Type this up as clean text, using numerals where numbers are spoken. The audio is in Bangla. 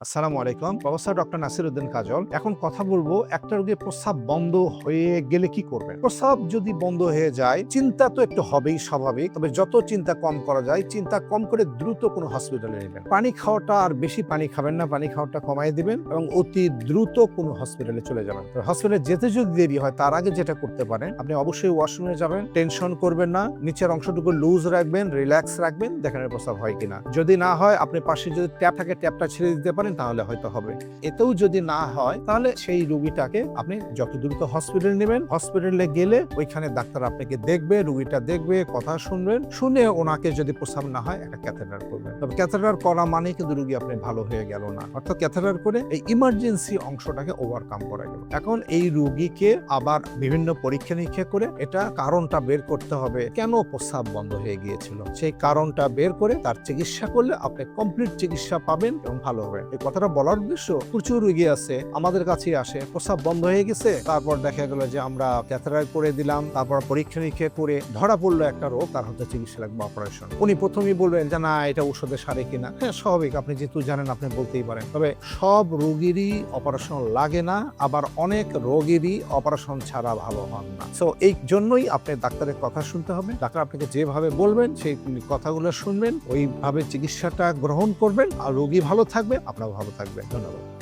আসসালামু আলাইকুম। প্রফেসর ডক্টর নাসিরউদ্দিন কাজল। এখন কথা বলবো একটা রোগীর প্রস্রাব বন্ধ হয়ে গেলে কি করবেন? প্রস্রাব যদি বন্ধ হয়ে যায়, চিন্তা তো একটু হবেই স্বাভাবিক। তবে যত চিন্তা কম করা যায়, চিন্তা কম করে দ্রুত কোনো হসপিটালে নেবেন। পানি খাওয়াটা আর বেশি পানি খাবেন না, পানি খাওয়াটা কমায় দিবেন এবং অতি দ্রুত কোনো হসপিটালে চলে যাবেন। তো হসপিটালে যেতে যদি দেরি হয়, তার আগে যেটা করতে পারেন, আপনি অবশ্যই ওয়াশরুমে যাবেন, টেনশন করবেন না, নিচের অংশটুকু লুজ রাখবেন, রিল্যাক্স রাখবেন, দেখেন প্রস্রাব হয় কিনা। যদি না হয়, আপনি পাশে যদি ট্যাপ থাকে ট্যাপটা ছেড়ে দিতে পারেন, তাহলে হয়তো হবে। এতেও যদি না হয়, তাহলে সেই রোগীটাকে আপনি যত দ্রুত হসপিটালে নেবেন। হসপিটালে গেলে ওইখানে ডাক্তার আপনাকে দেখবে, রোগীটা দেখবে, কথা শুনবেন, শুনে ওনাকে যদি প্রস্রাব না হয় একটা ক্যাথেটার করবেন। তবে ক্যাথেটার করা মানে কিন্তু রোগী আপনি ভালো হয়ে গেল না, অর্থাৎ ক্যাথেটার করে এই ইমার্জেন্সি অংশটাকে ওভারকাম করা গেল। এখন এই রোগীকে আবার বিভিন্ন পরীক্ষা নিরীক্ষা করে এটা কারণটা বের করতে হবে, কেন প্রস্রাব বন্ধ হয়ে গিয়েছিল। সেই কারণটা বের করে তার চিকিৎসা করলে আপনি কমপ্লিট চিকিৎসা পাবেন এবং ভালো হবে। এই কথাটা বলার উদ্দেশ্য, প্রচুর রোগী আছে আমাদের কাছে আসে, প্রস্রাব বন্ধ হয়ে গেছে, তারপর দেখা গেল যে আমরা ক্যাথেটার করে দিলাম, তারপর পরীক্ষা নিরীক্ষা করে ধরা পড়লো একটা রোগ, তার হয়তো চিকিৎসা লাগবে অপারেশন। উনি প্রথমেই বলবেন যে না, এটা ঔষধে সারে কিনা। হ্যাঁ, স্বাভাবিক, আপনি যেহেতু জানেন আপনি বলতেই পারেন। তবে সব রোগীরই অপারেশন লাগে না, আবার অনেক রোগীরই অপারেশন ছাড়া ভালো হন না। সো এই জন্যই আপনি ডাক্তারের কথা শুনতে হবে। ডাক্তার আপনাকে যেভাবে বলবেন সেই কথাগুলো শুনবেন, ওইভাবে চিকিৎসাটা গ্রহণ করবেন, আর রোগী ভালো থাকবে, আপনাও ভালো থাকবেন। ধন্যবাদ।